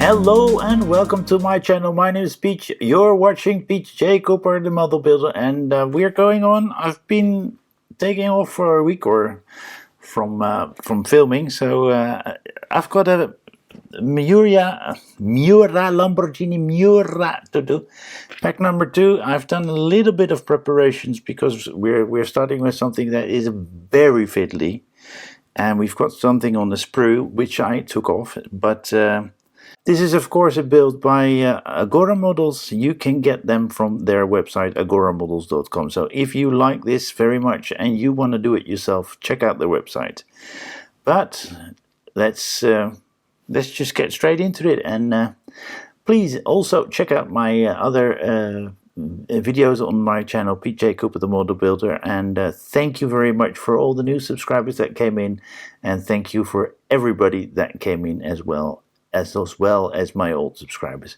Hello and welcome to my channel. My name is Peach. You're watching Peach J. Cooper, the model builder, and we're going on. I've been taking off for a week or from filming, so I've got a Miura Lamborghini Miura to do. Pack number 2. I've done a little bit of preparations because we're starting with something that is very fiddly, and we've got something on the sprue which I took off, but. This is of course a build by Agora Models. You can get them from their website agoramodels.com. So if you like this very much and you want to do it yourself, check out their website. But let's just get straight into it, and please also check out my other videos on my channel, Peach J. Cooper, the model builder. And thank you very much for all the new subscribers that came in, and thank you for everybody that came in as well as my old subscribers.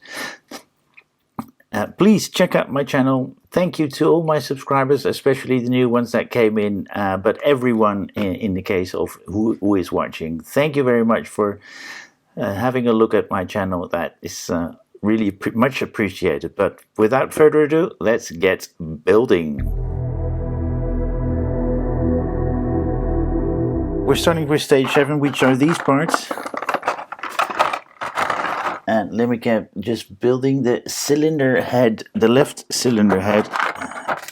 Please check out my channel. Thank you to all my subscribers, especially the new ones that came in, but everyone in the case of who is watching. Thank you very much for having a look at my channel. That is really much appreciated. But without further ado, let's get building. We're starting with stage 7, which are these parts. And let me get just building the cylinder head, the left cylinder head,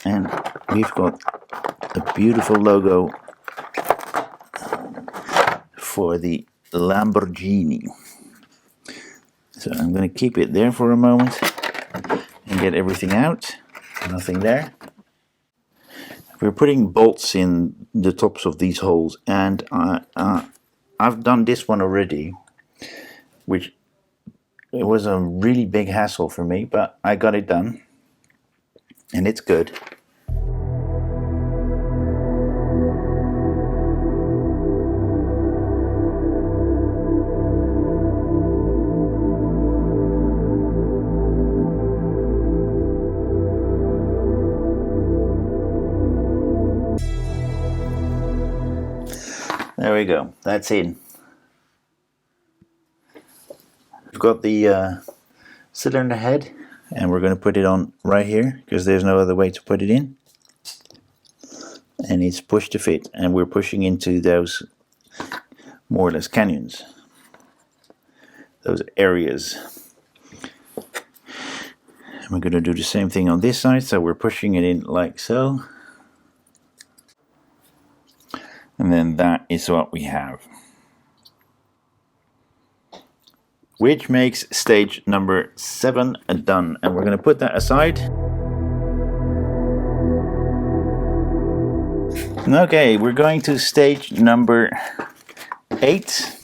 and we've got a beautiful logo for the Lamborghini. So I'm going to keep it there for a moment and get everything out. Nothing there. We're putting bolts in the tops of these holes, and I've done this one already, which it was a really big hassle for me, but I got it done, and it's good. There we go, that's in. We've got the cylinder head, and we're going to put it on right here because there's no other way to put it in, and it's pushed to fit, and we're pushing into those more or less canyons, those areas. And we're going to do the same thing on this side, so we're pushing it in like so, and then that is what we have, which makes stage number 7 done. And we're going to put that aside. Okay, we're going to stage number 8,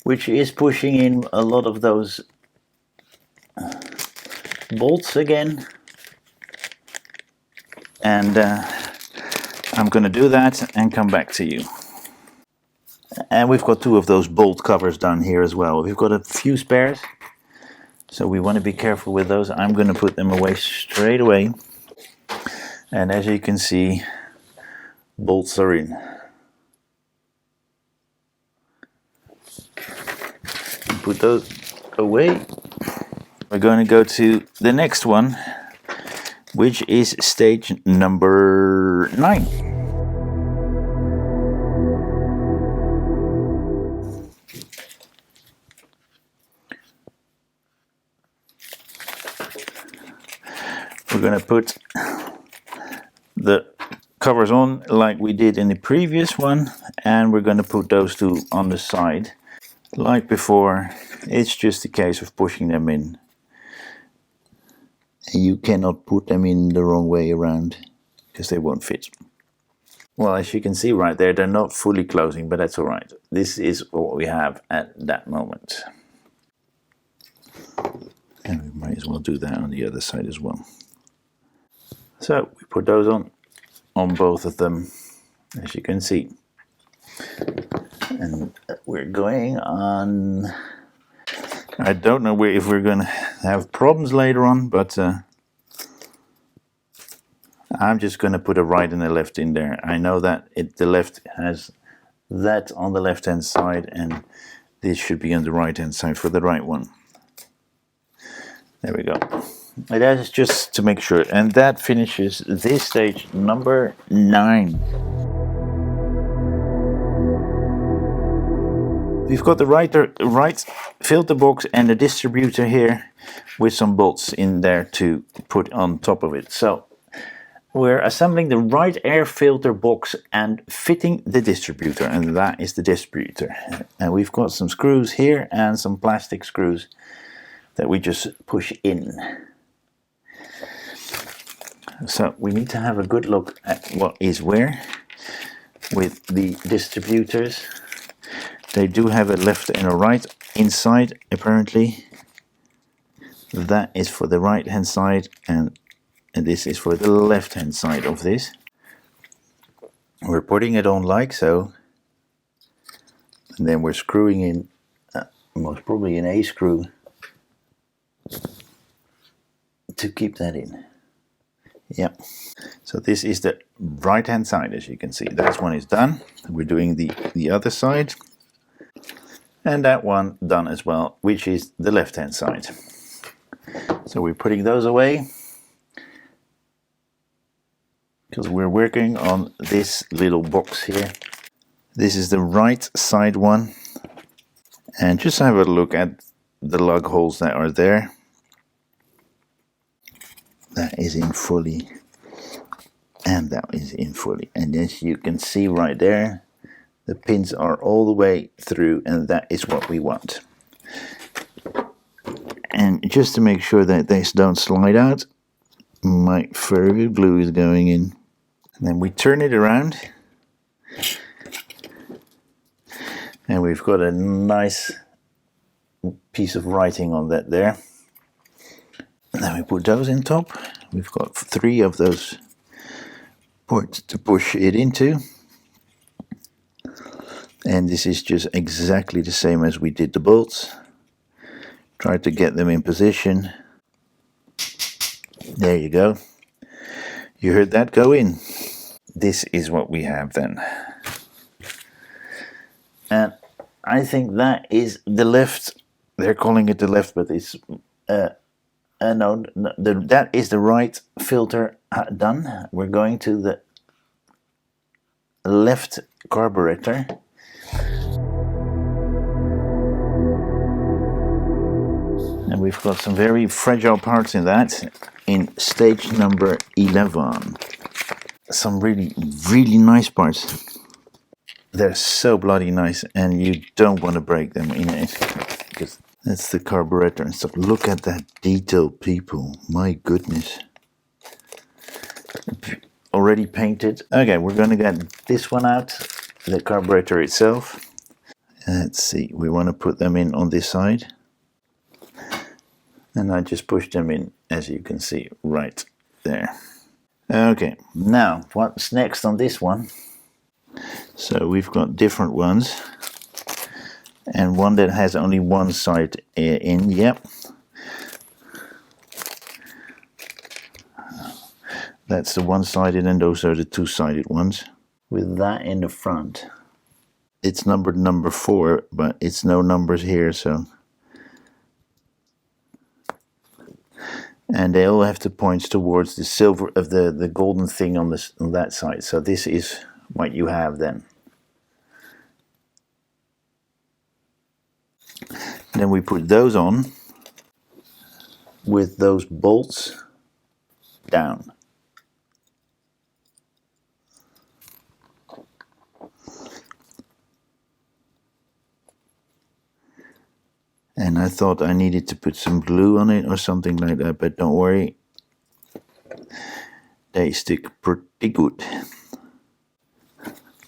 which is pushing in a lot of those bolts again. And I'm going to do that and come back to you. And we've got 2 of those bolt covers done here as well. We've got a few spares, so we want to be careful with those. I'm going to put them away straight away. And as you can see, bolts are in. Put those away. We're going to go to the next one, which is stage number 9. We're going to put the covers on like we did in the previous one, and we're going to put those 2 on the side like before. It's just a case of pushing them in. You cannot put them in the wrong way around because they won't fit. Well, as you can see right there, they're not fully closing, but that's alright. This is what we have at that moment. And we might as well do that on the other side as well. So we put those on both of them, as you can see. And we're going on. I don't know if we're going to have problems later on, but I'm just going to put a right and a left in there. I know that the left has that on the left hand side, and this should be on the right hand side for the right one. There we go. And that is just to make sure. And that finishes this stage number 9. We've got the right filter box and the distributor here with some bolts in there to put on top of it. So we're assembling the right air filter box and fitting the distributor, and that is the distributor. And we've got some screws here and some plastic screws that we just push in. So we need to have a good look at what is where with the distributors. They do have a left and a right inside, apparently. That is for the right hand side, and this is for the left hand side of this. We're putting it on like so, and then we're screwing in most probably an A screw to keep that in. Yep. So this is the right hand side, as you can see. That one is done. We're doing the other side. And that one done as well, which is the left hand side. So we're putting those away because we're working on this little box here. This is the right side one. And just have a look at the lug holes that are there. That is in fully. And that is in fully. And as you can see right there, the pins are all the way through, and that is what we want. And just to make sure that these don't slide out, my further glue is going in. And then we turn it around, and we've got a nice piece of writing on that there. And then we put those in top. We've got 3 of those ports to push it into. And this is just exactly the same as we did the bolts. Try to get them in position. There you go. You heard that go in. This is what we have then. And I think that is the left. They're calling it the left, but it's no, that is the right filter done. We're going to the left carburetor. And we've got some very fragile parts in that, in stage number 11. Some really, really nice parts. They're so bloody nice, and you don't want to break them in it, because that's the carburetor and stuff. Look at that detail, people. My goodness. Already painted. Okay, we're going to get this one out, the carburetor itself. Let's see, we want to put them in on this side. And I just pushed them in, as you can see, right there. Okay, now what's next on this one? So we've got different ones. And one that has only one side in, yep. That's the one-sided, and those are the two-sided ones. With that in the front. It's numbered number 4, but it's no numbers here, so. And they all have to point towards the silver of the golden thing on this on that side. So this is what you have then. Then we put those on with those bolts down. And I thought I needed to put some glue on it or something like that, but don't worry. They stick pretty good.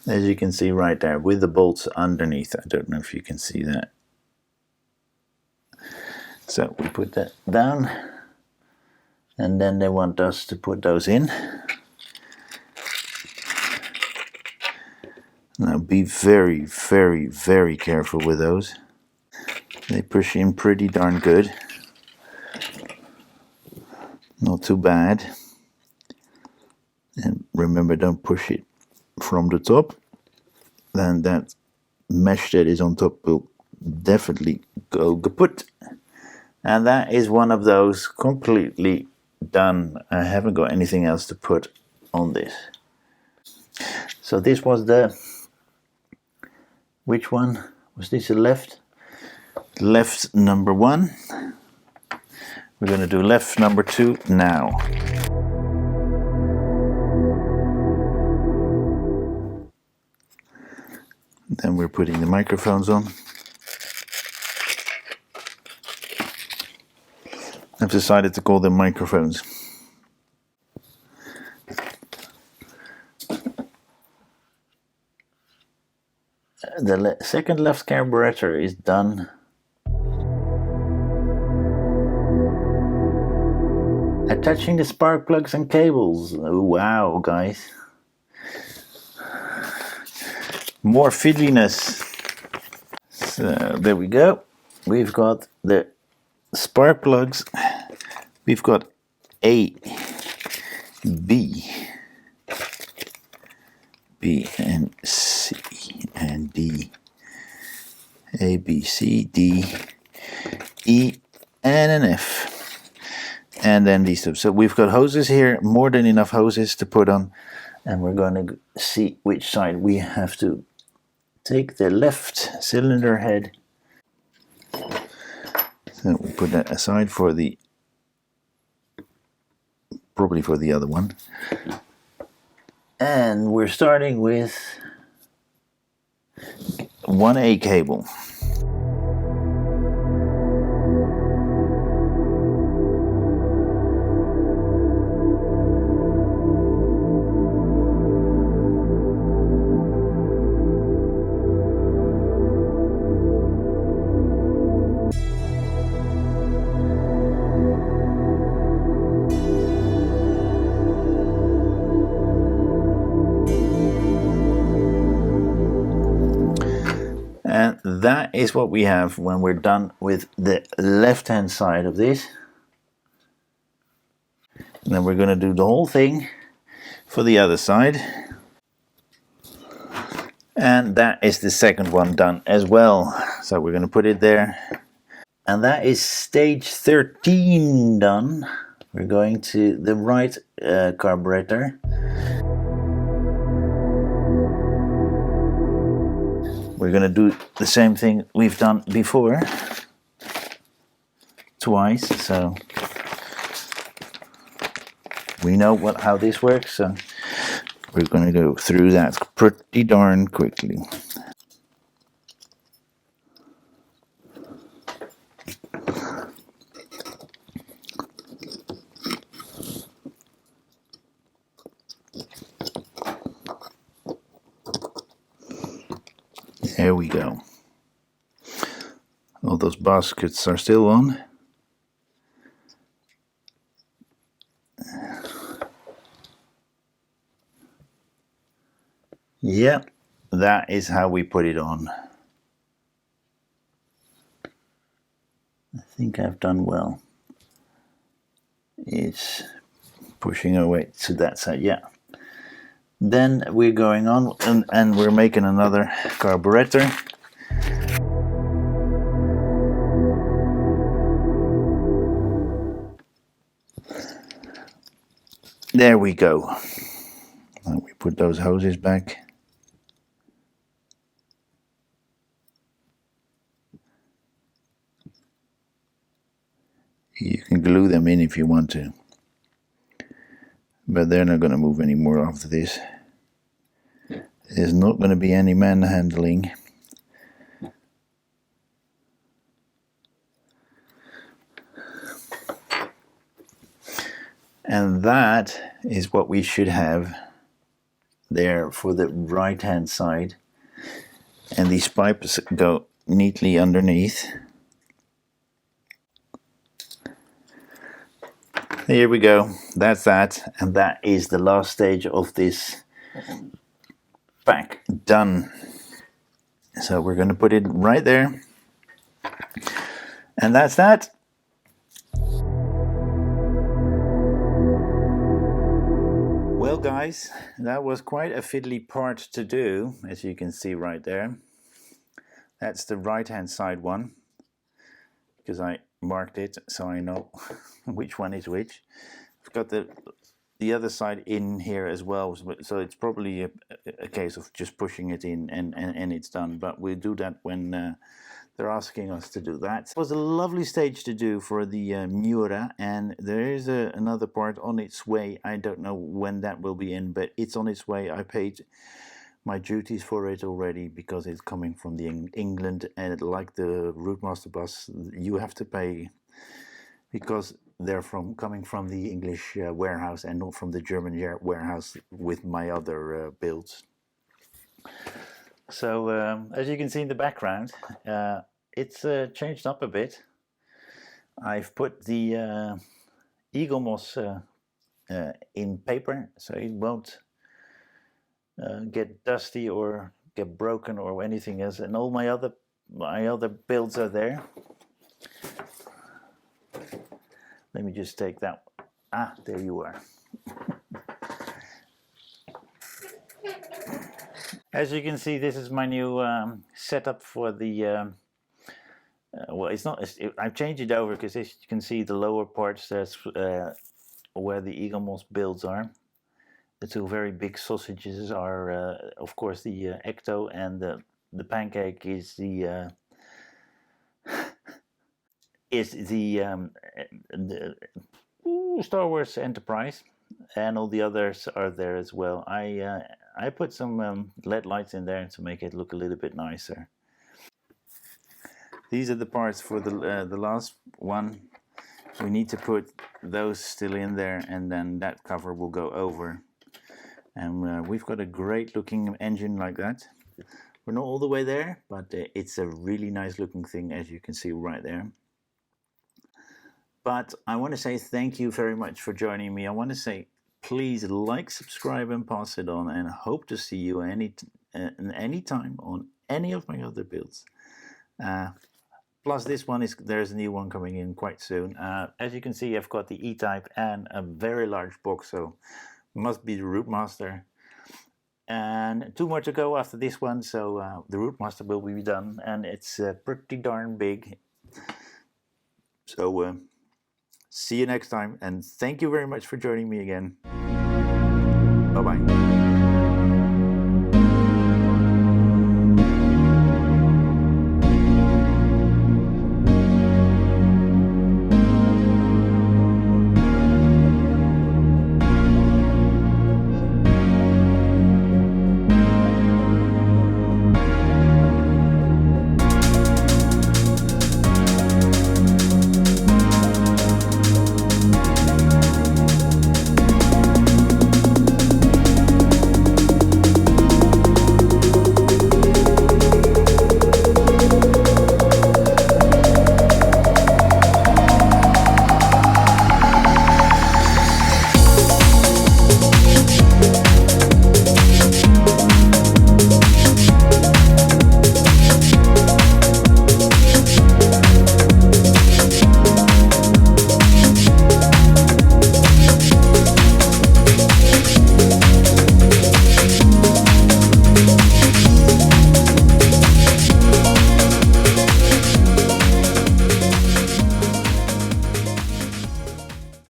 As you can see right there, with the bolts underneath. I don't know if you can see that. So we put that down. And then they want us to put those in. Now be very, very, very careful with those. They push in pretty darn good. Not too bad. And remember, don't push it from the top. Then that mesh that is on top will definitely go kaput. And that is one of those completely done. I haven't got anything else to put on this. So this was the, which one was this? The left number 1. We're going to do left number 2 now. Then we're putting the microphones on. I've decided to call them microphones. The second left carburetor is done. Attaching the spark plugs and cables. Oh, wow, guys. More fiddliness. So there we go. We've got the spark plugs. We've got A, B, B and C and D. A, B, C, D, E, and an F. And then these two. So we've got hoses here, more than enough hoses to put on. And we're going to see which side we have to take the left cylinder head. So we'll put that aside for the, probably for the other one. And we're starting with 1A cable. And that is what we have when we're done with the left-hand side of this. And then we're going to do the whole thing for the other side. And that is the second one done as well. So we're going to put it there. And that is stage 13 done. We're going to the right carburetor. We're going to do the same thing we've done before, twice, so we know how this works, so we're going to go through that pretty darn quickly. There we go. All those baskets are still on. Yeah, that is how we put it on. I think I've done well. It's pushing away to that side, yeah. Then we're going on and we're making another carburetor. There we go. And we put those hoses back. You can glue them in if you want to, but they're not going to move anymore after this. There's not going to be any manhandling. And that is what we should have there for the right hand side. And these pipes go neatly underneath. Here we go. That's that. And that is the last stage of this pack done. So we're going to put it right there. And that's that. Well guys, that was quite a fiddly part to do, as you can see right there. That's the right hand side one, because I marked it so I know which one is which. I've got the other side in here as well, so it's probably a case of just pushing it in and it's done. But we'll do that when they're asking us to do that. It was a lovely stage to do for the Miura, and there is another part on its way. I don't know when that will be in, but it's on its way. I paid my duties for it already because it's coming from the England, and like the Routemaster bus, you have to pay because they're coming from the English warehouse and not from the German warehouse with my other builds. So as you can see in the background, it's changed up a bit. I've put the eagle moss in paper, so it won't get dusty or get broken or anything else. And all my other builds are there. Let me just take that. Ah, there you are. As you can see, this is my new setup for the. Well, it's not. I've changed it over because as you can see, the lower parts, that's where the eagle moss builds are. The two very big sausages are, of course, the Ecto, and the pancake is the. Star Wars Enterprise, and all the others are there as well. I put some LED lights in there to make it look a little bit nicer. These are the parts for the last one. We need to put those still in there, and then that cover will go over. And we've got a great looking engine like that. We're not all the way there, but it's a really nice looking thing, as you can see right there. But I want to say thank you very much for joining me. I want to say please like, subscribe, and pass it on, and I hope to see you any time on any of my other builds. Plus this one, there's a new one coming in quite soon. As you can see, I've got the E-Type and a very large box, so must be the Routemaster. And 2 more to go after this one, so the Routemaster will be done, and it's pretty darn big. So see you next time, and thank you very much for joining me again. Bye-bye.